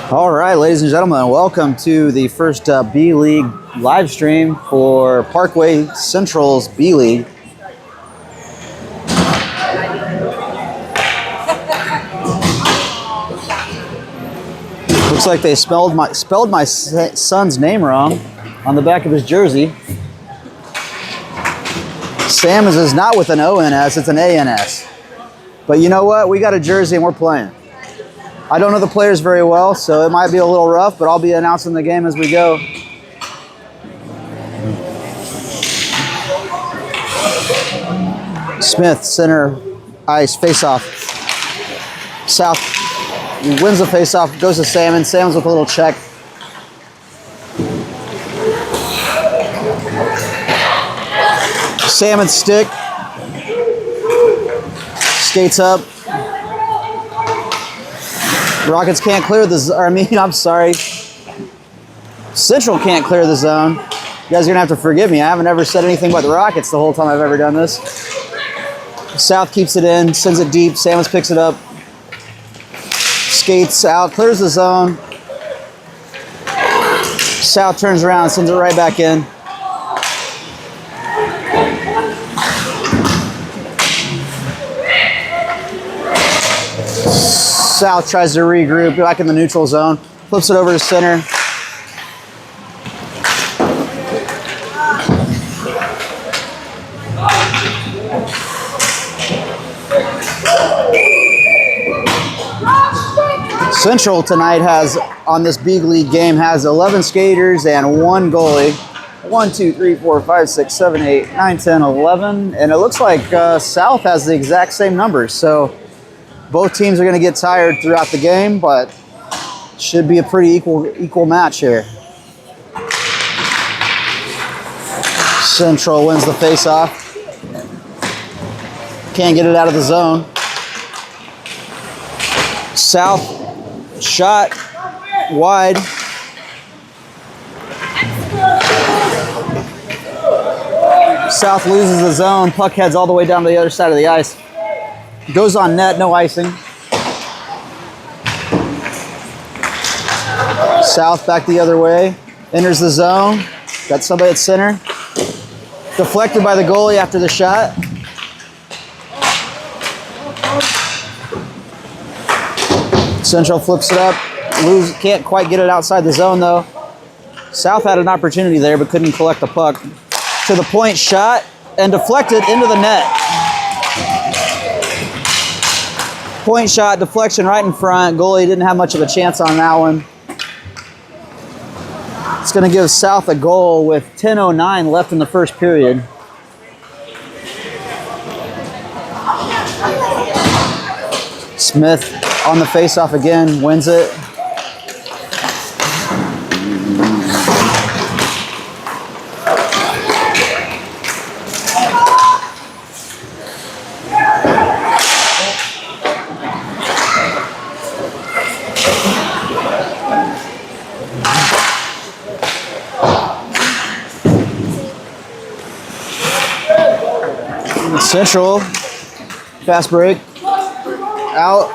All right, ladies and gentlemen, welcome to the first B League live stream for Parkway Central's B League. Looks like they spelled my son's name wrong on the back of his jersey. Sam is not with an O-N-S, it's an A-N-S. But you know what? We got a jersey and we're playing. I don't know the players very well, so it might be a little rough, but I'll be announcing the game as we go. Smith, center, ice, face-off. South wins the face-off, goes to Salmon. Salmon's with a little check. Salmon stick. Skates up. Rockets can't clear I'm sorry. Central can't clear the zone. You guys are gonna have to forgive me. I haven't ever said anything about the Rockets the whole time I've ever done this. South keeps it in, sends it deep. Samus picks it up. Skates out, clears the zone. South turns around, sends it right back in. South tries to regroup back in the neutral zone, flips it over to center. Central tonight has, on this big league game, has 11 skaters and one goalie. 1, 2, 3, 4, 5, 6, 7, 8, 9, 10, 11. And it looks like South has the exact same numbers. So both teams are going to get tired throughout the game, but should be a pretty equal match here. Central wins the face-off. Can't get it out of the zone. South shot wide. South loses the zone. Puck heads all the way down to the other side of the ice. Goes on net, no icing. South back the other way. Enters the zone. Got somebody at center. Deflected by the goalie after the shot. Central flips it up. Can't quite get it outside the zone though. South had an opportunity there but couldn't collect the puck. To the point shot and deflected into the net. Point shot, deflection right in front. Goalie didn't have much of a chance on that one. It's going to give South a goal with 10:09 left in the first period. Smith on the faceoff again, wins it. Central, fast break, out,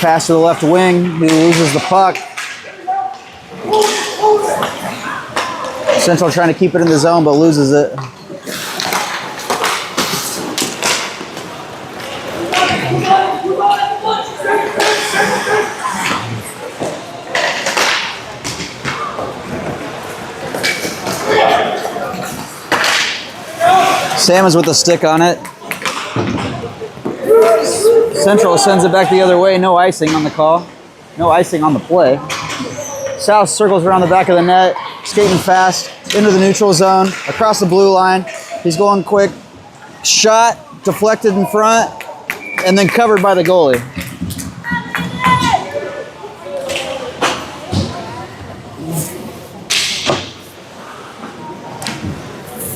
pass to the left wing, who loses the puck. Central trying to keep it in the zone, but loses it. Sam is with the stick on it. Central sends it back the other way. No icing on the call. No icing on the play. South circles around the back of the net, skating fast, into the neutral zone, across the blue line. He's going quick. Shot, deflected in front, and then covered by the goalie.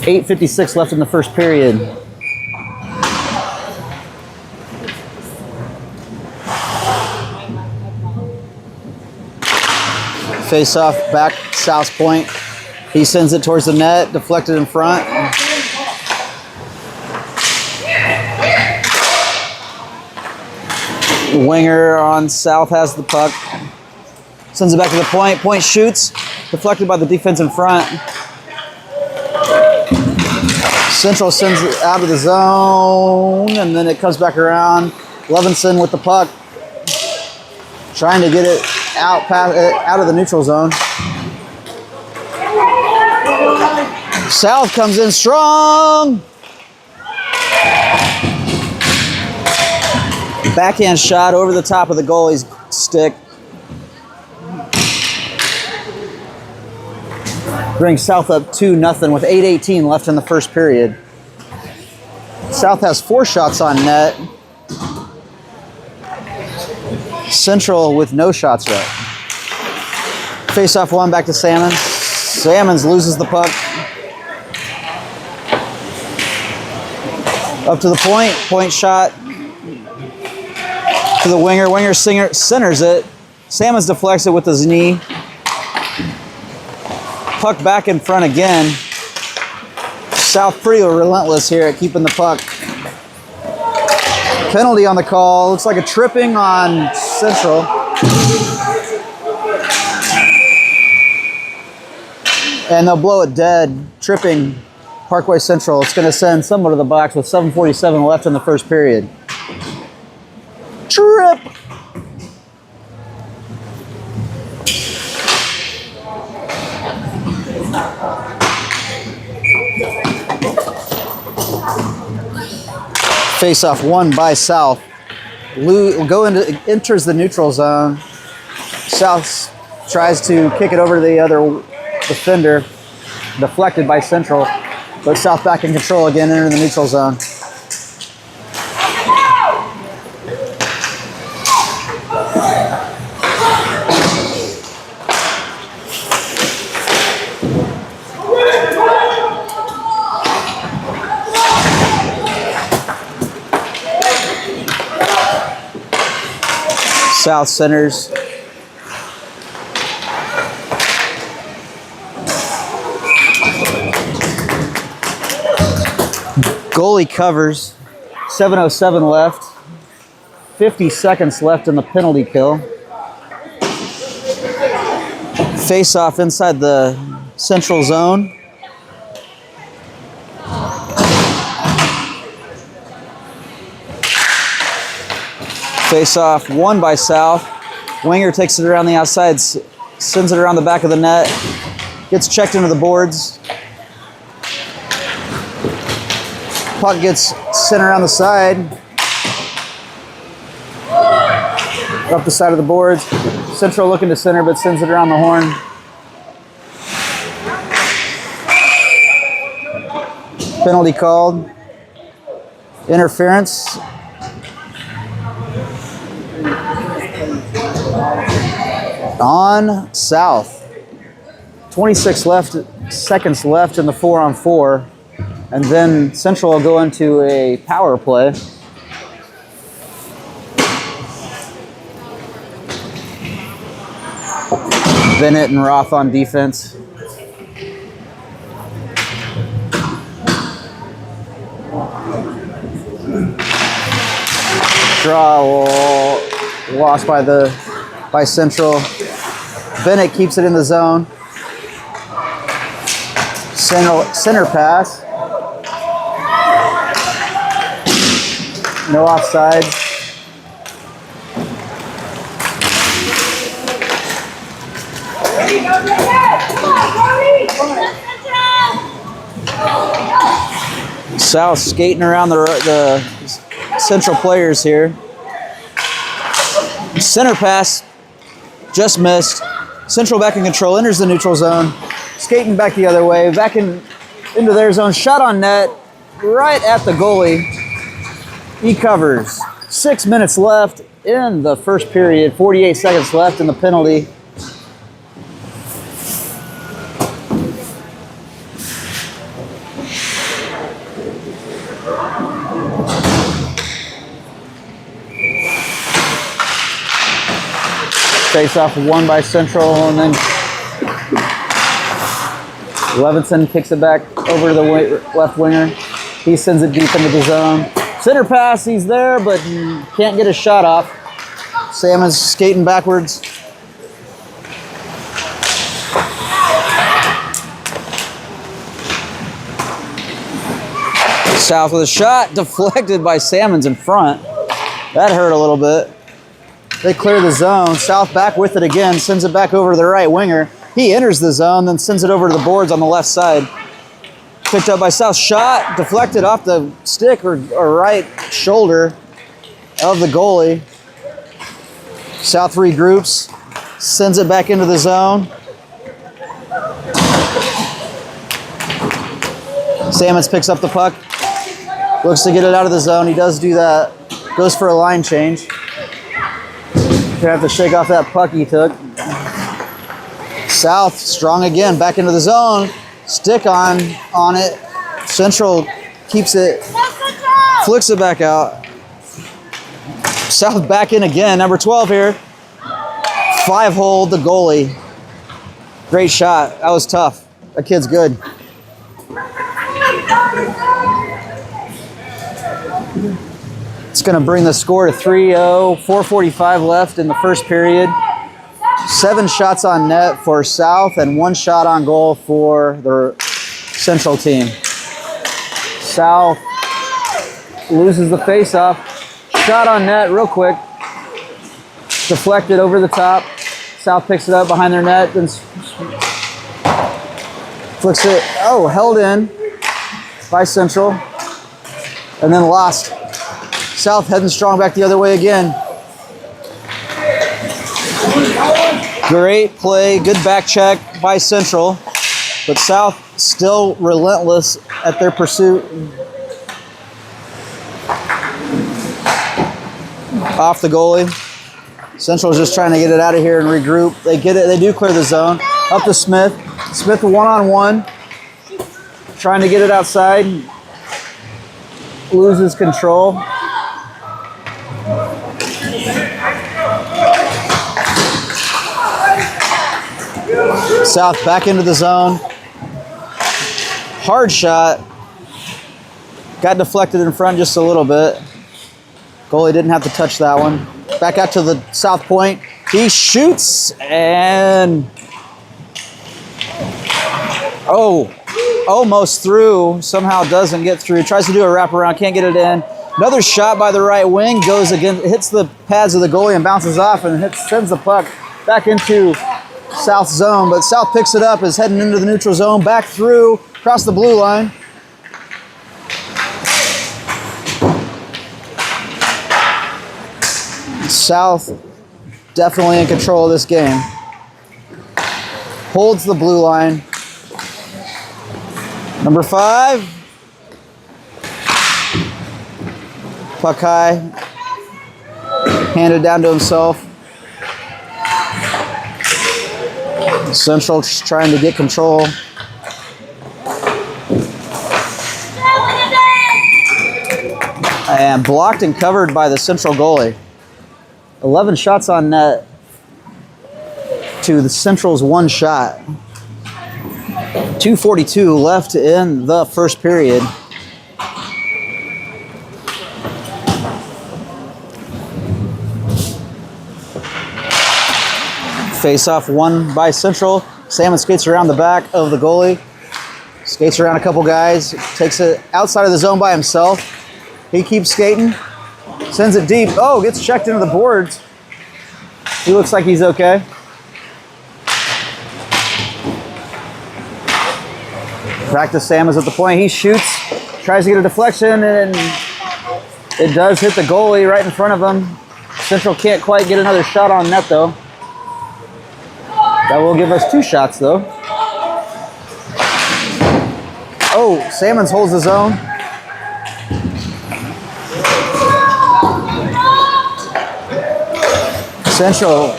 .856 left in the first period. Face off back South's point. He sends it towards the net, deflected in front. Winger on South has the puck. Sends it back to the point. Point shoots, deflected by the defense in front. Central sends it out of the zone, and then it comes back around. Levinson with the puck, trying to get it out of the neutral zone. South comes in strong. Backhand shot over the top of the goalie's stick. Brings South up 2-0 with 8:18 left in the first period. South has 4 shots on net. Central with no shots yet. Face off one back to Salmons. Salmons loses the puck. Up to the point. Point shot to the winger. Winger centers it. Salmons deflects it with his knee. Puck back in front again. South pretty relentless here at keeping the puck. Penalty on the call. Looks like a tripping on Central. And they'll blow it dead. Tripping Parkway Central. It's going to send someone to the box with 7:47 left in the first period. Trip! Face off one by South. Enters the neutral zone. South tries to kick it over to the other defender. Deflected by Central. But South back in control again, entering the neutral zone. South centers. Goalie covers. 7:07 left. 50 seconds left in the penalty kill. Face off inside the central zone. Face off one by South. Winger takes it around the outside, sends it around the back of the net, gets checked into the boards. Puck gets sent around the side. Up the side of the boards. Central looking to center, but sends it around the horn. Penalty called. Interference. On South. 26 seconds left in the 4-on-4. And then Central will go into a power play. Bennett and Roth on defense. Draw lost by Central. Bennett keeps it in the zone. Center pass. No offside. South skating around the Central players here. Center pass, just missed. Central back in control, enters the neutral zone. Skating back the other way, back into their zone. Shot on net, right at the goalie. He covers. 6 minutes left in the first period. 48 seconds left in the penalty. Face off one by Central, and then Levinson kicks it back over to the left winger. He sends it deep into the zone. Center pass, he's there, but can't get a shot off. Salmon's skating backwards. South with a shot, deflected by Salmons in front. That hurt a little bit. They clear the zone. South back with it again, sends it back over to the right winger. He enters the zone, then sends it over to the boards on the left side. Picked up by South. Shot deflected off the stick or right shoulder of the goalie. South regroups, sends it back into the zone. Salmons picks up the puck. Looks to get it out of the zone. He does do that. Goes for a line change. Gonna have to shake off that puck he took. South strong again, back into the zone. Stick on it. Central keeps it, flicks it back out. South back in again. Number 12 here. 5-hole the goalie. Great shot. That was tough. That kid's good. It's going to bring the score to 3-0. 4:45 left in the first period. 7 shots on net for South and 1 shot on goal for the Central team. South loses the face-off. Shot on net real quick. Deflected over the top. South picks it up behind their net, then flicks it. Oh, held in by Central. And then lost. South heading strong back the other way again. Great play, good back check by Central. But South still relentless at their pursuit. Off the goalie. Central's just trying to get it out of here and regroup. They get it, they do clear the zone. Up to Smith. Smith one-on-one. Trying to get it outside. Loses control. South back into the zone. Hard shot. Got deflected in front just a little bit. Goalie didn't have to touch that one. Back out to the South point. He shoots and almost through. Somehow doesn't get through. Tries to do a wraparound, can't get it in. Another shot by the right wing, goes again, hits the pads of the goalie and bounces off and sends the puck back into South zone. But South picks it up, is heading into the neutral zone, back through, across the blue line. South definitely in control of this game. Holds the blue line. Number 5. Puck high. Handed down to himself. Central just trying to get control. And blocked and covered by the Central goalie. 11 shots on net to the Central's 1 shot. 2:42 left in the first period. Face-off won by Central. Salmon skates around the back of the goalie. Skates around a couple guys. Takes it outside of the zone by himself. He keeps skating. Sends it deep. Oh, gets checked into the boards. He looks like he's okay. Back to Salmons at the point. He shoots. Tries to get a deflection, and it does hit the goalie right in front of him. Central can't quite get another shot on net, though. That will give us 2 shots, though. Oh, Salmons holds the zone. Central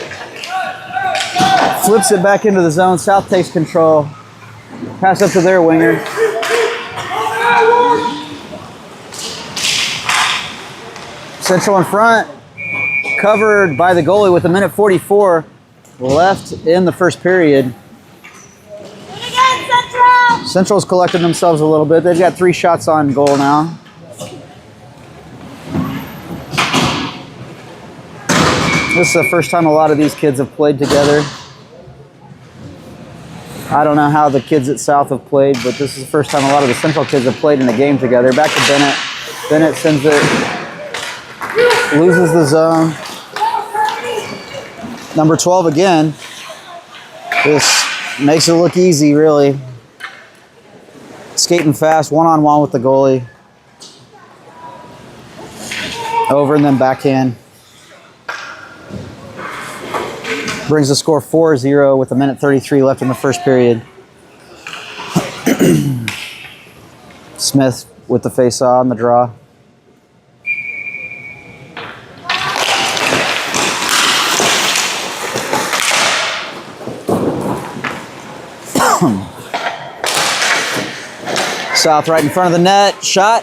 flips it back into the zone. South takes control. Pass up to their winger. Central in front. Covered by the goalie with 1:44 left in the first period. Again, Central! Central's collecting themselves a little bit. They've got 3 shots on goal now. This is the first time a lot of these kids have played together. I don't know how the kids at South have played, but this is the first time a lot of the Central kids have played in a game together. Back to Bennett. Bennett sends it, loses the zone. Number 12 again. This makes it look easy, really. Skating fast, one-on-one with the goalie. Over and then backhand. Brings the score 4-0 with 1:33 left in the first period. Smith with the face-off on the draw. South right in front of the net. Shot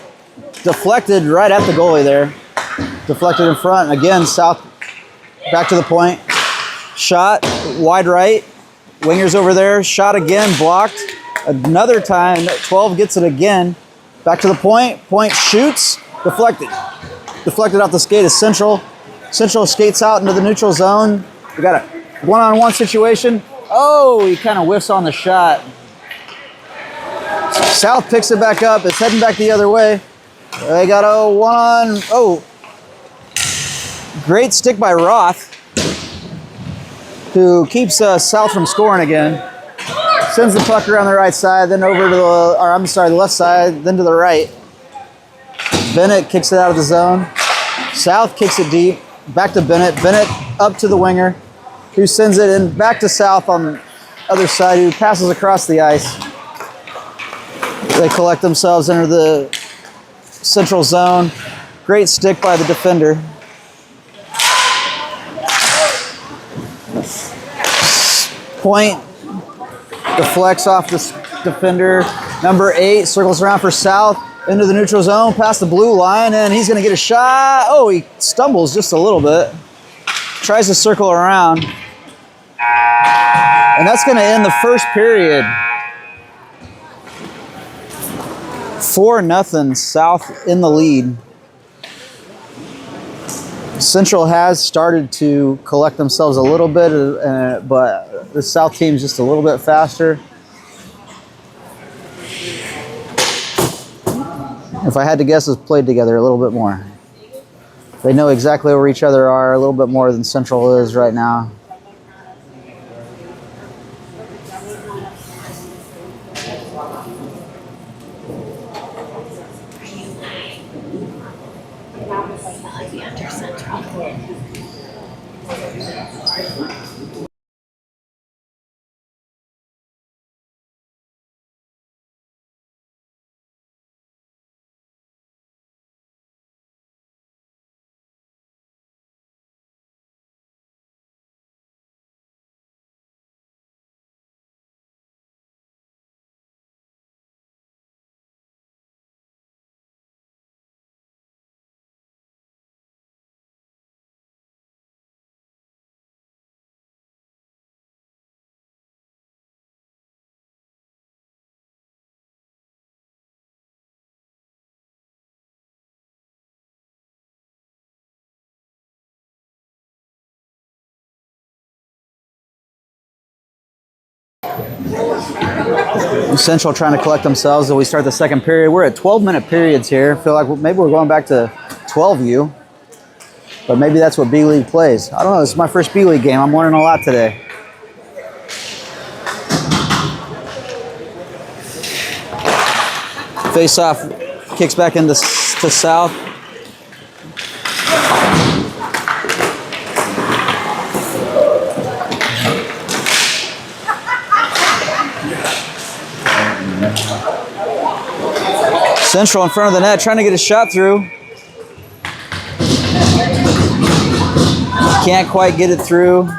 deflected right at the goalie there. Deflected in front. Again, South back to the point. Shot wide right. Winger's over there. Shot again. Blocked. Another time. 12 gets it again. Back to the point. Point shoots. Deflected. Deflected off the skate is Central. Central skates out into the neutral zone. We got a one-on-one situation. Oh, he kind of whiffs on the shot. South picks it back up. It's heading back the other way. They got a one-on. Oh, great stick by Roth, who keeps South from scoring again. Sends the puck around the right side, then over to the left side, then to the right. Bennett kicks it out of the zone. South kicks it deep. Back to Bennett. Bennett up to the winger, who sends it in back to South on the other side, who passes across the ice. They collect themselves into the Central zone. Great stick by the defender. Point deflects off the defender. Number 8 circles around for South into the neutral zone, past the blue line, and he's going to get a shot. Oh, he stumbles just a little bit. Tries to circle around. And that's going to end the first period. 4-0 South in the lead. Central has started to collect themselves a little bit, but the South team's just a little bit faster. If I had to guess, it's played together a little bit more. They know exactly where each other are a little bit more than Central is right now. Central trying to collect themselves as we start the second period. We're at 12-minute periods here. I feel like maybe we're going back to 12U, but maybe that's what B-League plays. I don't know. This is my first B-League game. I'm learning a lot today. Face-off kicks back into to South. Central in front of the net, trying to get a shot through. Can't quite get it through.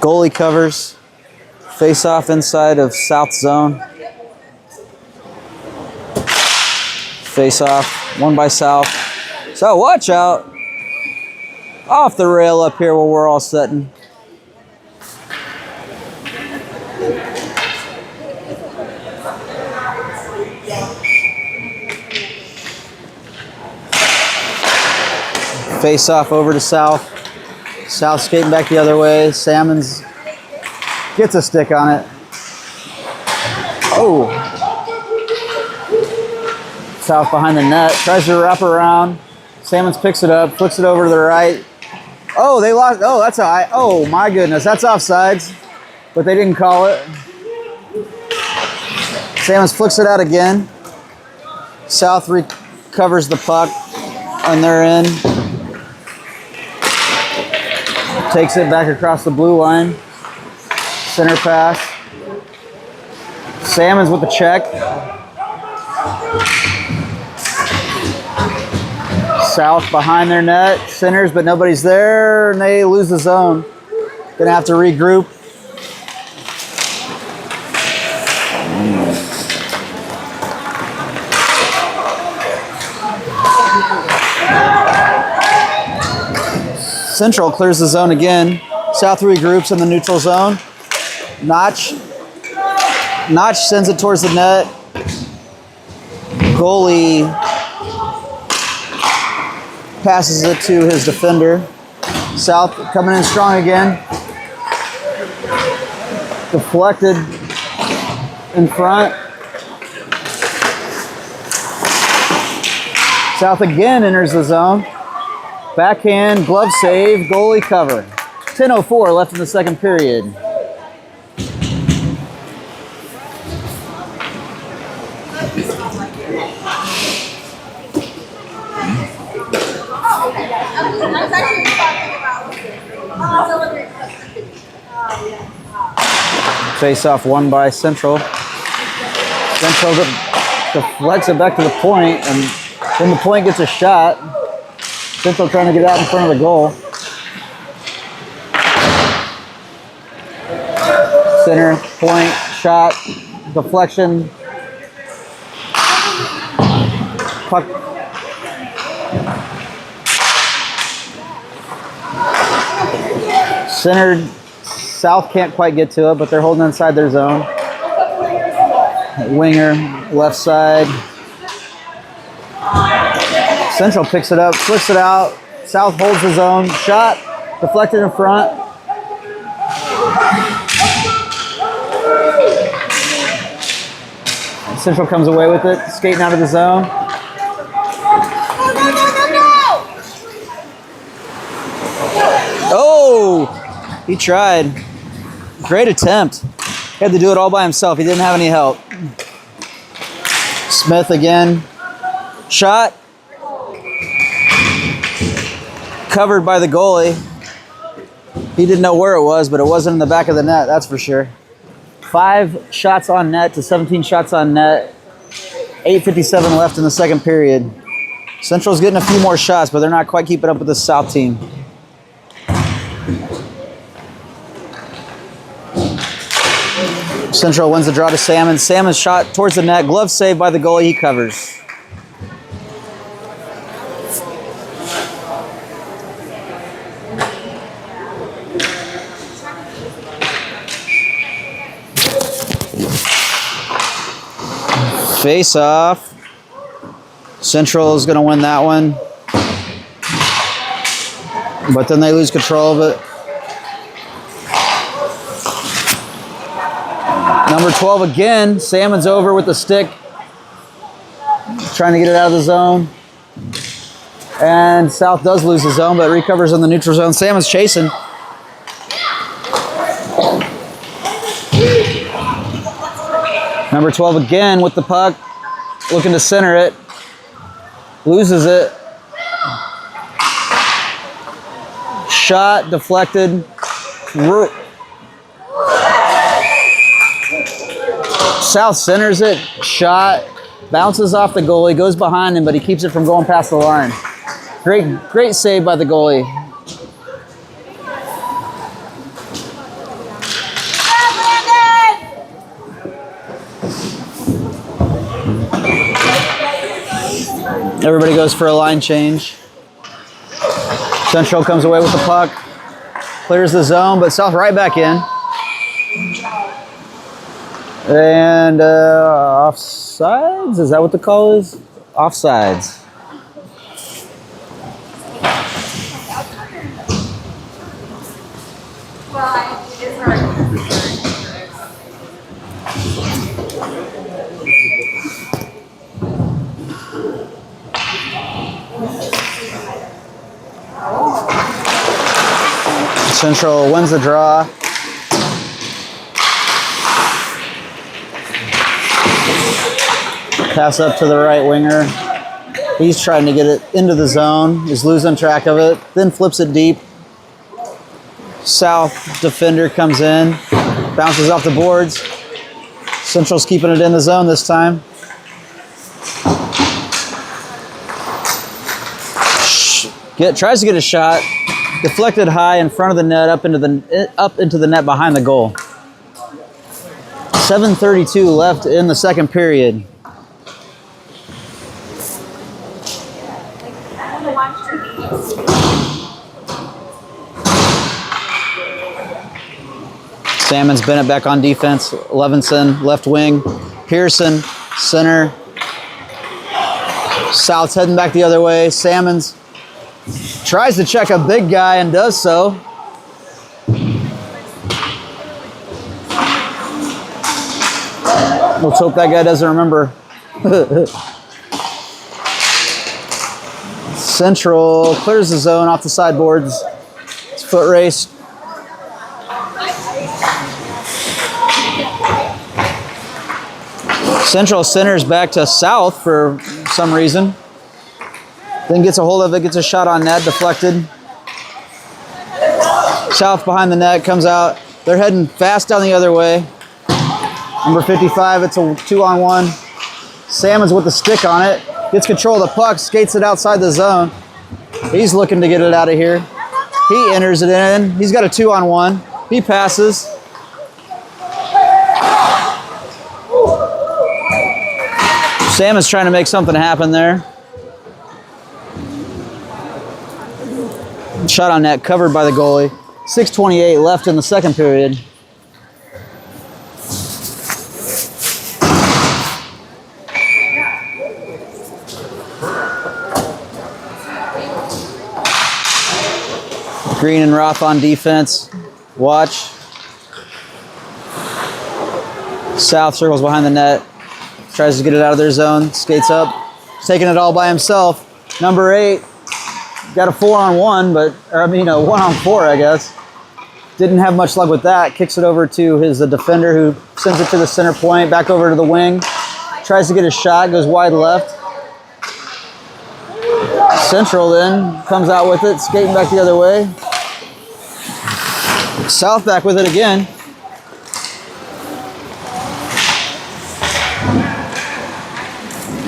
Goalie covers. Face off inside of South zone. Face off, won by South. So watch out. Off the rail up here where we're all sitting. Face off over to South. South skating back the other way. Salmons gets a stick on it. Oh. South behind the net. Tries to wrap around. Salmons picks it up, flicks it over to the right. Oh, they lost. Oh, that's oh my goodness. That's offsides. But they didn't call it. Salmons flicks it out again. South recovers the puck on their end. Takes it back across the blue line. Center pass. Salmons with the check. South behind their net. Centers, but nobody's there, and they lose the zone. Gonna have to regroup. Central clears the zone again. South regroups in the neutral zone. Notch sends it towards the net. Goalie passes it to his defender. South coming in strong again. Deflected in front. South again enters the zone. Backhand, glove save, goalie cover. 10:04 left in the second period. Face off won by Central. Central deflects it back to the point, and then the point gets a shot. Central trying to get out in front of the goal. Center, point, shot, deflection. Puck. Centered. South can't quite get to it, but they're holding inside their zone. Winger, left side. Central picks it up, flicks it out. South holds his own. Shot, deflected in front. Central comes away with it, skating out of the zone. Oh, he tried. Great attempt. He had to do it all by himself. He didn't have any help. Smith again. Shot. Covered by the goalie. He didn't know where it was, but it wasn't in the back of the net, that's for sure. 5 shots on net to 17 shots on net. 8:57 left in the second period. Central's getting a few more shots, but they're not quite keeping up with the South team. Central wins the draw to Salmon. Salmon's shot towards the net. Glove save by the goalie. He covers. Face off. Central is going to win that one. But then they lose control of it. Number 12 again. Salmon's over with the stick. Trying to get it out of the zone. And South does lose the zone, but recovers in the neutral zone. Salmon's chasing. Number 12 again with the puck. Looking to center it. Loses it. Shot, deflected. South centers it. Shot. Bounces off the goalie. Goes behind him, but he keeps it from going past the line. Great save by the goalie. Everybody goes for a line change. Central comes away with the puck. Clears the zone, but South right back in. And offsides? Is that what the call is? Offsides. Central wins the draw. Pass up to the right winger. He's trying to get it into the zone. He's losing track of it. Then flips it deep. South defender comes in. Bounces off the boards. Central's keeping it in the zone this time. Tries to get a shot. Deflected high in front of the net, up into the net behind the goal. 7:32 left in the second period. Salmon's Bennett back on defense. Levinson, left wing. Pearson, center. South's heading back the other way. Salmon's tries to check a big guy and does so. Let's hope that guy doesn't remember. Central clears the zone off the sideboards. It's foot race. Central centers back to South for some reason. Then gets a hold of it, gets a shot on net, deflected. South behind the net, comes out. They're heading fast down the other way. Number 55, it's a 2-on-1. Salmon's with the stick on it. Gets control of the puck, skates it outside the zone. He's looking to get it out of here. He enters it in. He's got a 2-on-1. He passes. Salmon's trying to make something happen there. Shot on net, covered by the goalie. 6:28 left in the second period. Green and Roth on defense. Watch. South circles behind the net. Tries to get it out of their zone. Skates up. Taking it all by himself. Number 8. Got a 4-on-1, but, or I mean a 1-on-4, I guess. Didn't have much luck with that. Kicks it over to his defender who sends it to the center point, back over to the wing. Tries to get a shot, goes wide left. Central then comes out with it, skating back the other way. South back with it again.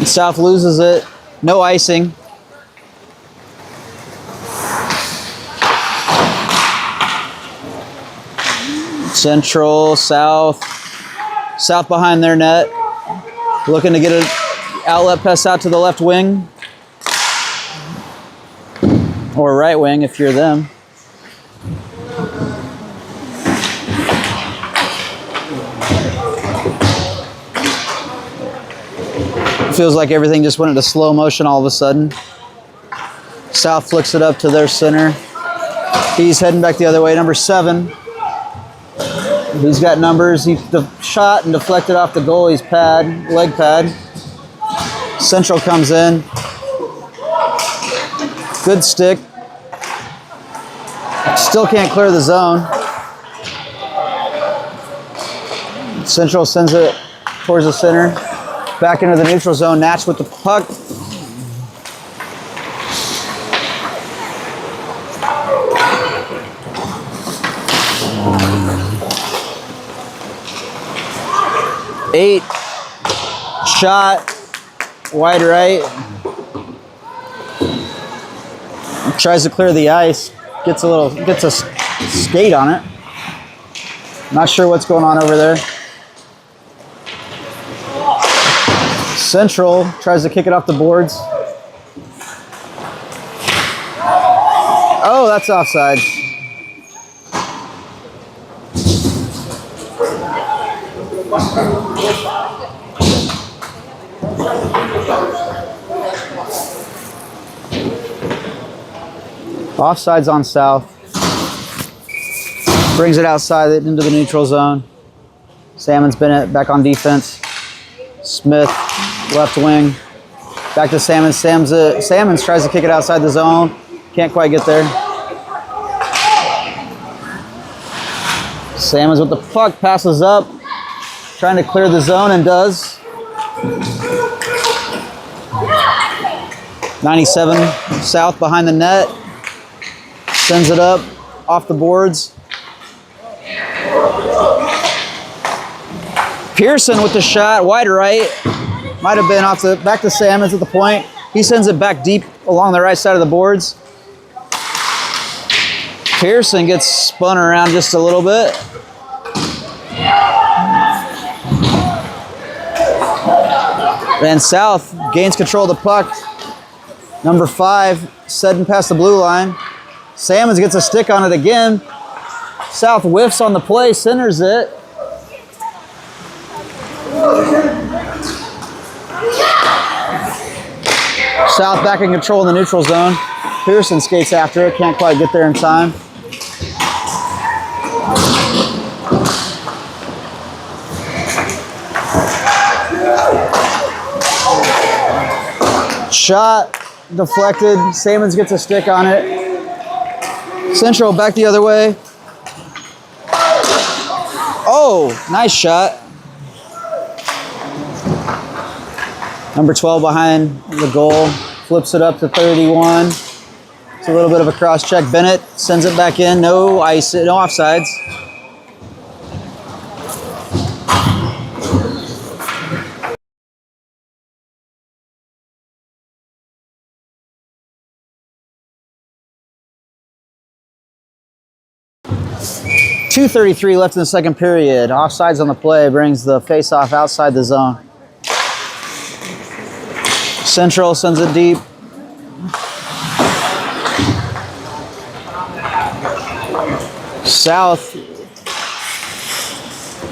South loses it. No icing. Central, South. South behind their net. Looking to get an outlet pass out to the left wing. Or right wing if you're them. Feels like everything just went into slow motion all of a sudden. South flicks it up to their center. He's heading back the other way, number 7. He's got numbers. He shot and deflected off the goalie's pad, leg pad. Central comes in. Good stick. Still can't clear the zone. Central sends it towards the center. Back into the neutral zone. Natch with the puck. Eight. Shot. Wide right. Tries to clear the ice. Gets a skate on it. Not sure what's going on over there. Central tries to kick it off the boards. Oh, that's offside. Offside's on South. Brings it outside it into the neutral zone. Salmon's Bennett back on defense. Smith, left wing. Back to Salmons. Salmons tries to kick it outside the zone. Can't quite get there. Salmons with the puck, passes up. Trying to clear the zone and does. 97 South behind the net. Sends it up off the boards. Pearson with the shot, wide right. Might have been off the back to Salmons at the point. He sends it back deep along the right side of the boards. Pearson gets spun around just a little bit. And South gains control of the puck. Number 5, setting past the blue line. Salmons gets a stick on it again. South whiffs on the play, centers it. South back in control in the neutral zone. Pearson skates after it, can't quite get there in time. Shot deflected. Salmons gets a stick on it. Central back the other way. Oh, nice shot. Number 12 behind the goal. Flips it up to 31. It's a little bit of a cross check. Bennett sends it back in. No ice, no offsides. .233 left in the second period. Offsides on the play brings the face-off outside the zone. Central sends it deep. South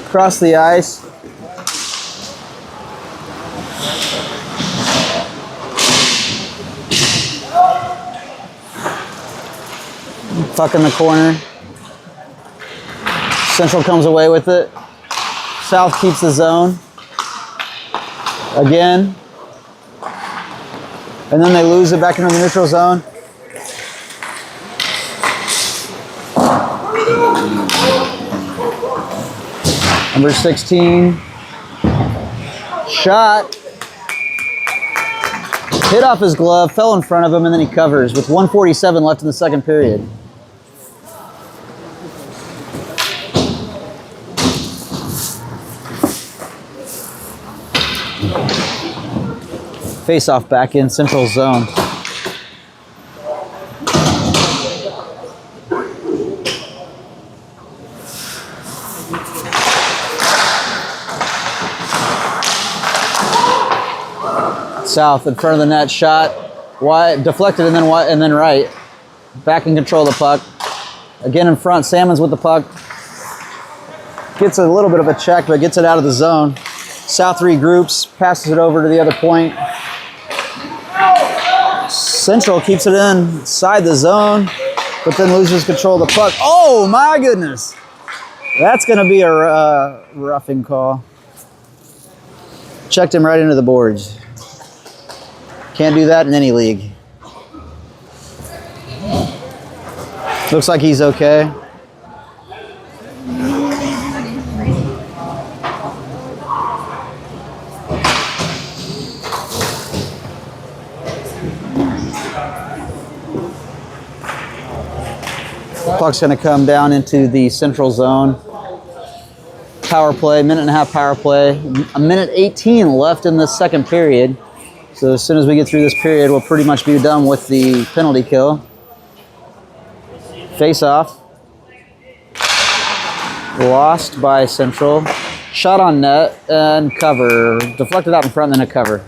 across the ice. Puck in the corner. Central comes away with it. South keeps the zone. Again. And then they lose it back into the neutral zone. Number 16. Shot. Hit off his glove, fell in front of him, and then he covers with 1:47 left in the second period. Face-off back in Central zone. South in front of the net, shot wide, deflected, and then right. Back in control of the puck. Again in front, Salmons with the puck. Gets a little bit of a check, but gets it out of the zone. South regroups, passes it over to the other point. Central keeps it inside the zone, but then loses control of the puck. Oh my goodness! That's going to be a roughing call. Checked him right into the boards. Can't do that in any league. Looks like he's okay. Puck's going to come down into the central zone. Power play, minute and a half power play. A minute 18 left in the second period. So as soon as we get through this period, we'll pretty much be done with the penalty kill. Face off. Lost by Central. Shot on net and cover. Deflected out in front and then a cover.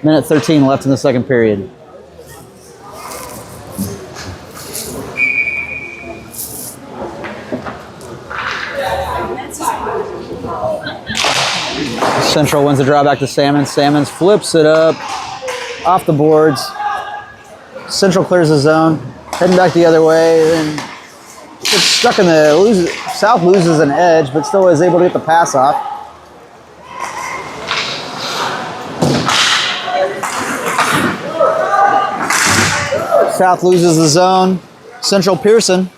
Minute 13 left in the second period. Central wins the draw back to Salmons. Salmons flips it up off the boards. Central clears the zone. Heading back the other way. Then Gets stuck in the South loses an edge, but still is able to get the pass off. South loses the zone. Central Pearson.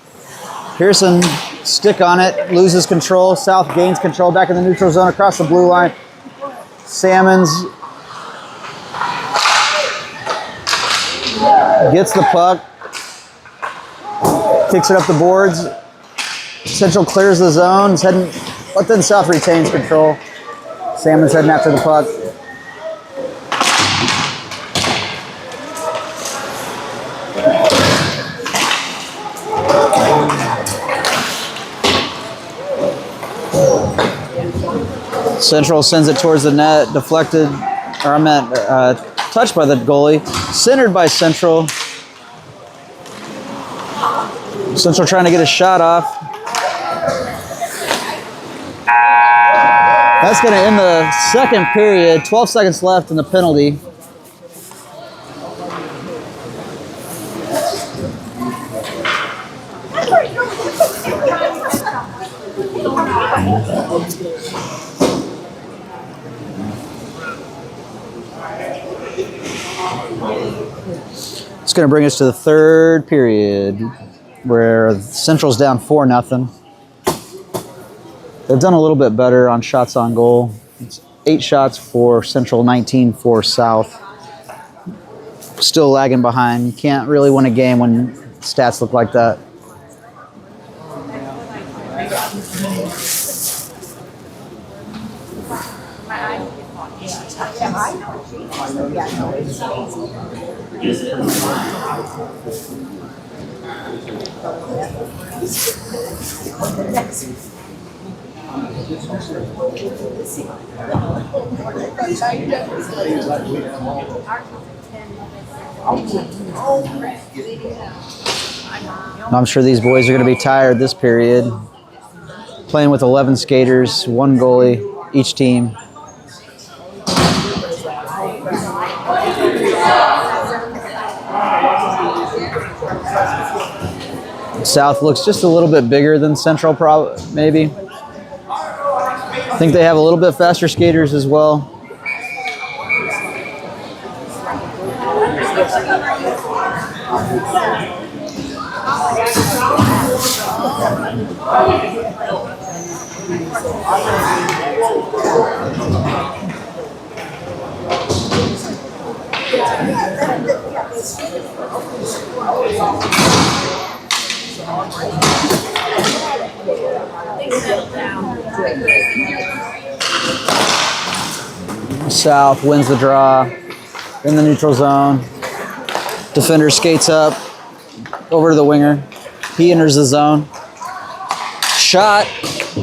Pearson stick on it, loses control. South gains control back in the neutral zone across the blue line. Salmons gets the puck, kicks it up the boards. Central clears the zone, but then South retains control. Salmon's heading after the puck. Central sends it towards the net, deflected, or I meant touched by the goalie, centered by Central. Central trying to get a shot off. That's going to end the second period. 12 seconds left in the penalty. It's going to bring us to the third period, where Central's down 4-0. They've done a little bit better on shots on goal. It's 8 shots for Central, 19 for South. Still lagging behind. You can't really win a game when stats look like that. I'm sure these boys are going to be tired this period. Playing with 11 skaters, 1 goalie, each team. South looks just a little bit bigger than Central, maybe. I think they have a little bit faster skaters as well. South wins the draw in the neutral zone. Defender skates up over to the winger. He enters the zone. Shot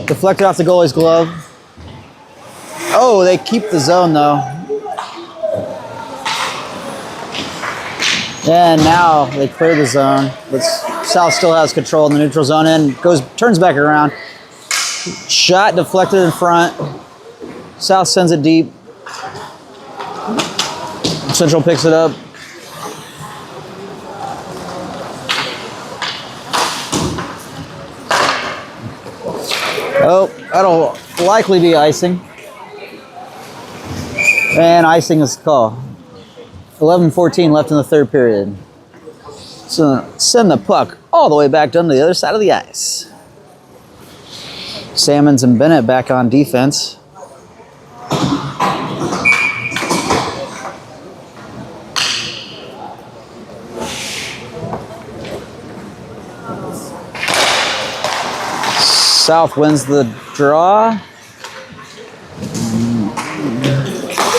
deflected off the goalie's glove. Oh, they keep the zone though. And now they clear the zone, but South still has control in the neutral zone and turns back around. Shot deflected in front. South sends it deep. Central picks it up. Oh, that'll likely be icing. And icing is called. 11:14 left in the third period. So send the puck all the way back down to the other side of the ice. Salmons and Bennett back on defense. South wins the draw.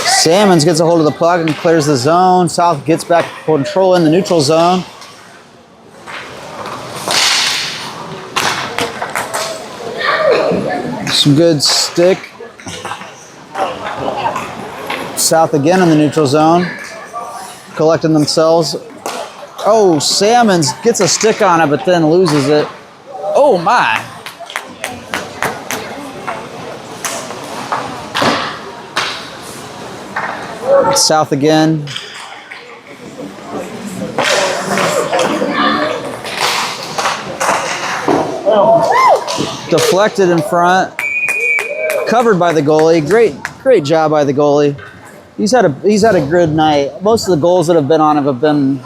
Salmons gets a hold of the puck and clears the zone. South gets back control in the neutral zone. Some good stick. South again in the neutral zone. Collecting themselves. Oh, Salmons gets a stick on it, but then loses it. Oh my. South again. Deflected in front. Covered by the goalie. Great job by the goalie. He's had a good night. Most of the goals that have been on him have been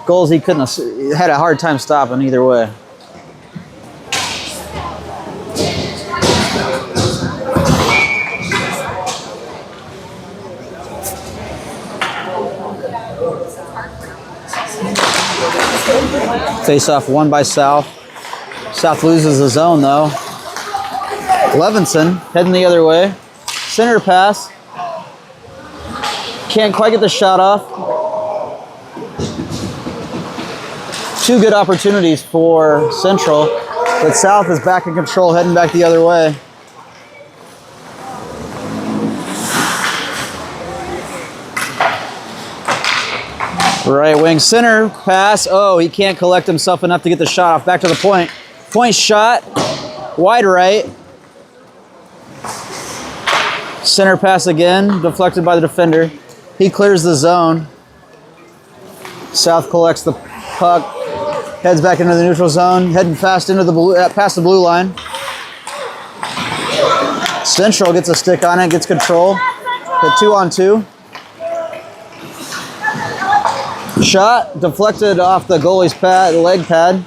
goals he couldn't have, had a hard time stopping either way. Face off won by South. South loses the zone though. Levinson heading the other way. Center pass. Can't quite get the shot off. Two good opportunities for Central, but South is back in control, heading back the other way. Right wing center pass. Oh, he can't collect himself enough to get the shot off. Back to the point. Point shot. Wide right. Center pass again. Deflected by the defender. He clears the zone. South collects the puck. Heads back into the neutral zone. Heading fast into the blue, past the blue line. Central gets a stick on it. Gets control. Hit 2-on-2. Shot deflected off the goalie's pad, leg pad.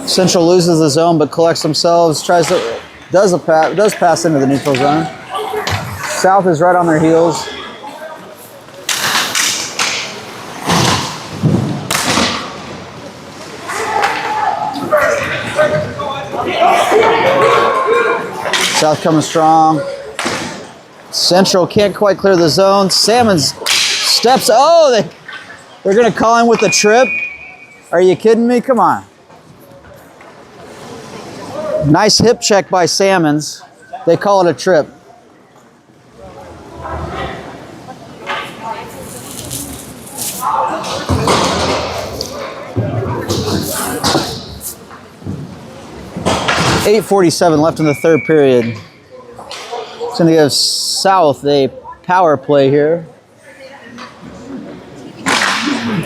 Central loses the zone, but collects themselves. Does pass into the neutral zone. South is right on their heels. South coming strong. Central can't quite clear the zone. Salmons steps. Oh, they're going to call him with the trip. Are you kidding me? Come on. Nice hip check by Salmons. They call it a trip. .847 left in the third period. It's going to give South a power play here.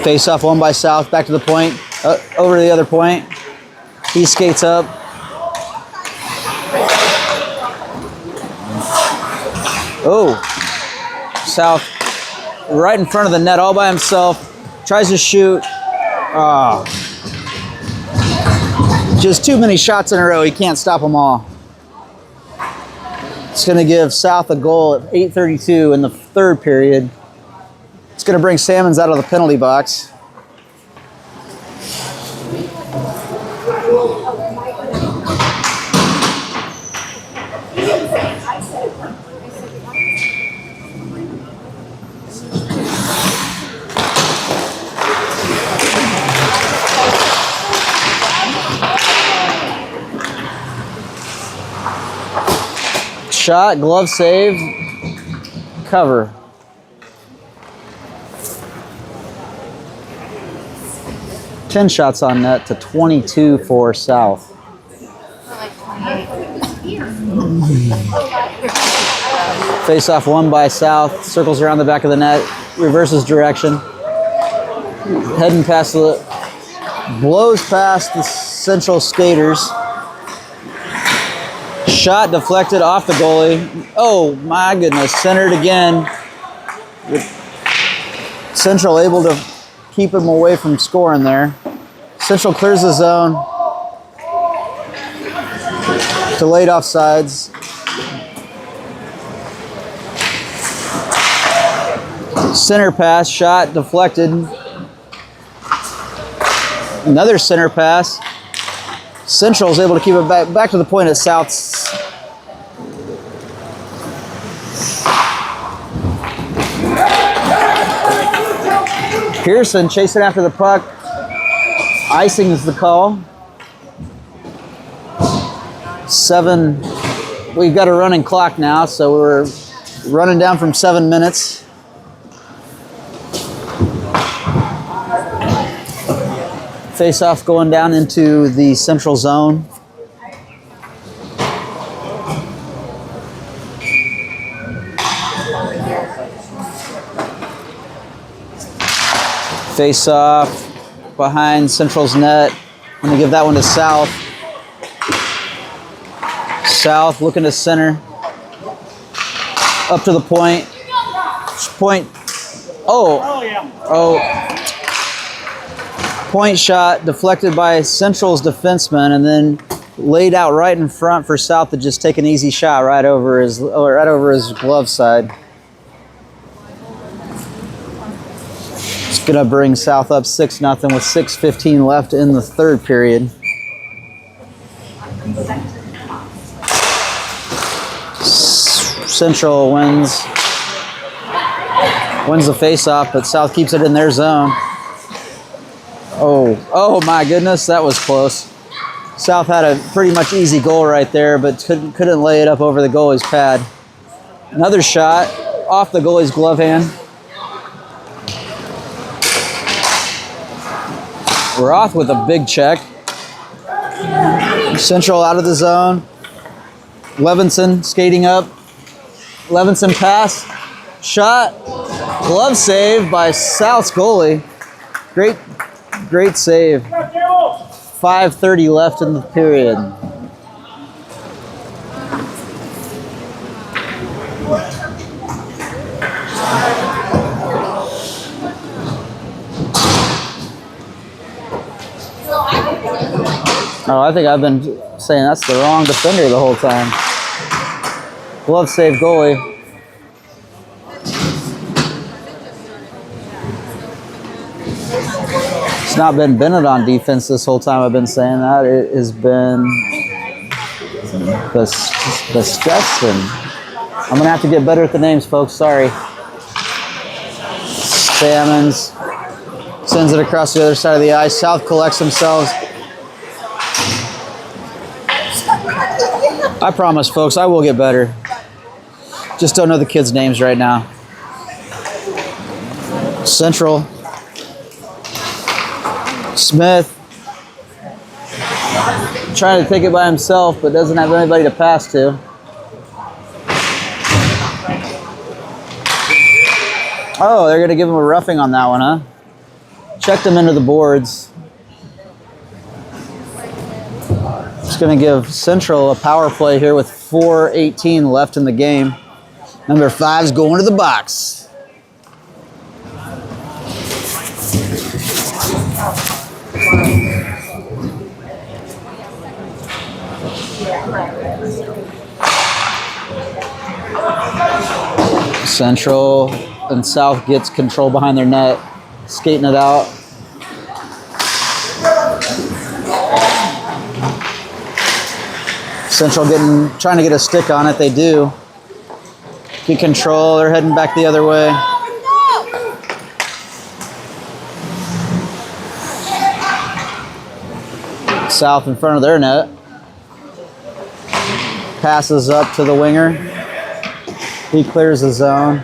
Face off won by South. Back to the point. Over to the other point. He skates up. Oh. South right in front of the net all by himself. Tries to shoot. Oh. Just too many shots in a row. He can't stop them all. It's going to give South a goal at 8:32 in the third period. It's going to bring Salmons out of the penalty box. Shot, glove save, cover. Ten shots on net to 22 for South. Face off won by South, circles around the back of the net, reverses direction. Heading past blows past the Central skaters. Shot deflected off the goalie. Oh my goodness, centered again. Central able to keep him away from scoring there. Central clears the zone. Delayed offsides. Center pass, shot deflected. Another center pass. Central is able to keep it back to the point at South's. Pearson chasing after the puck. Icing is the call. We've got a running clock now, so we're running down from 7 minutes. Face-off going down into the Central zone. Face off behind Central's net. I'm gonna give that one to South. South looking to center. Up to the point. Point. Oh. Point shot deflected by Central's defenseman, and then laid out right in front for South to just take an easy shot right over his glove side. It's gonna bring South up 6-0 with 6:15 left in the third period. Central wins the face-off, but South keeps it in their zone. Oh my goodness, that was close. South had a pretty much easy goal right there, but couldn't lay it up over the goalie's pad. Another shot off the goalie's glove hand. Roth with a big check. Central out of the zone. Levinson skating up. Levinson pass. Shot. Glove save by South's goalie. Great save. 5:30 left in the period. Oh, I think I've been saying that's the wrong defender the whole time. Glove save goalie. It's not been Bennett on defense this whole time. I've been saying that. It has been Bestetson. I'm going to have to get better at the names, folks. Sorry. Salmons sends it across the other side of the ice. South collects themselves. I promise, folks, I will get better. Just don't know the kids' names right now. Central. Smith. Trying to take it by himself, but doesn't have anybody to pass to. Oh, they're going to give him a roughing on that one, huh? Checked him into the boards. Just going to give Central a power play here with 4:18 left in the game. Number 5's going to the box. Central and South gets control behind their net, skating it out. Central trying to get a stick on it. They do. Get control. They're heading back the other way. South in front of their net. Passes up to the winger. He clears the zone.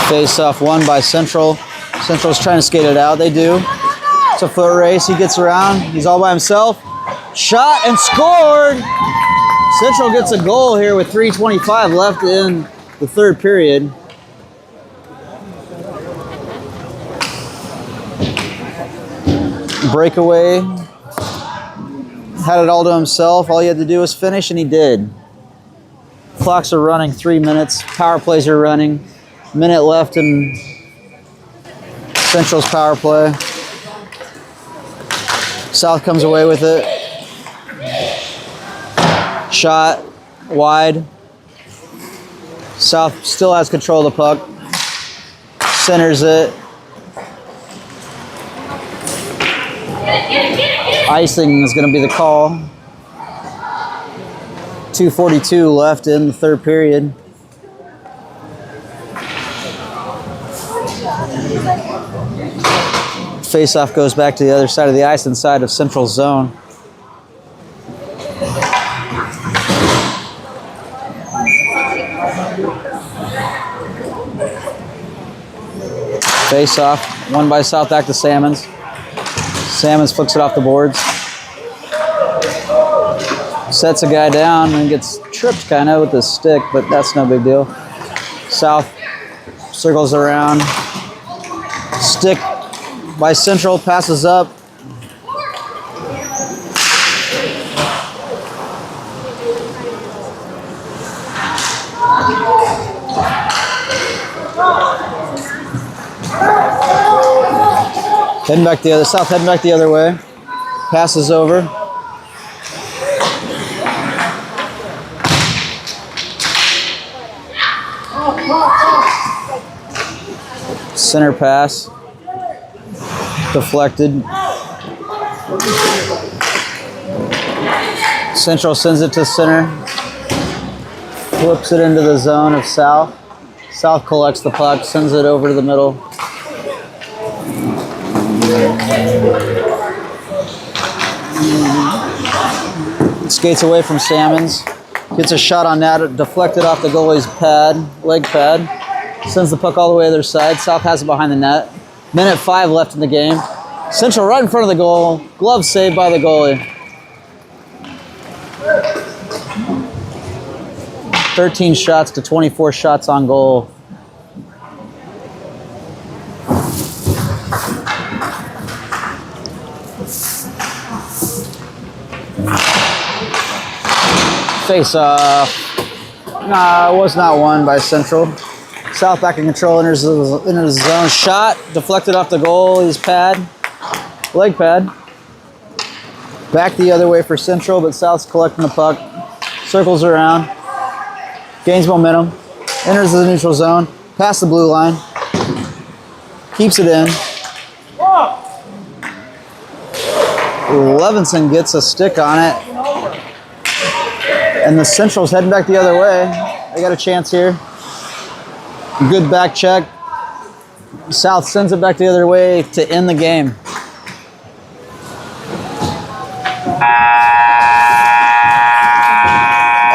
Face-off won by Central. Central's trying to skate it out. They do. It's a foot race. He gets around. He's all by himself. Shot and scored! Central gets a goal here with 3:25 left in the third period. Breakaway. Had it all to himself. All he had to do was finish, and he did. Clocks are running 3 minutes. Power plays are running. Minute left in Central's power play. South comes away with it. Shot wide. South still has control of the puck. Centers it. Icing is going to be the call. 2:42 left in the third period. Face-off goes back to the other side of the ice inside of Central Zone. Face-off, won by South back to Salmons. Salmons flicks it off the boards. Sets a guy down and gets tripped kind of with his stick, but that's no big deal. South circles around. Stick by Central, passes up. Heading back the other, South heading back the other way. Passes over. Center pass. Deflected. Central sends it to center. Flips it into the zone of South. South collects the puck, sends it over to the middle. Skates away from Salmons. Gets a shot on that, deflected off the goalie's pad, leg pad. Sends the puck all the way to their side. South has it behind the net. Minute 5 left in the game. Central right in front of the goal. Glove saved by the goalie. 13 shots to 24 shots on goal. Face off. Nah, it was not won by Central. South back in control, enters the zone. Shot, deflected off the goalie's pad, leg pad. Back the other way for Central, but South's collecting the puck. Circles around, gains momentum, enters the neutral zone, past the blue line, keeps it in. Levinson gets a stick on it, and the Central's heading back the other way. They got a chance here. Good back check. South sends it back the other way to end the game.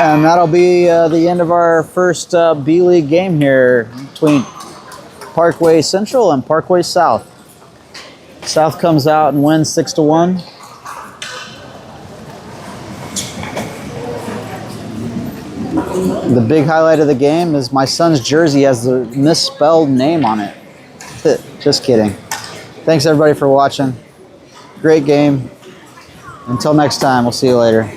And that'll be the end of our first B-League game here between Parkway Central and Parkway South. South comes out and wins 6-1. The big highlight of the game is my son's jersey has the misspelled name on it. Just kidding. Thanks everybody for watching. Great game. Until next time, we'll see you later.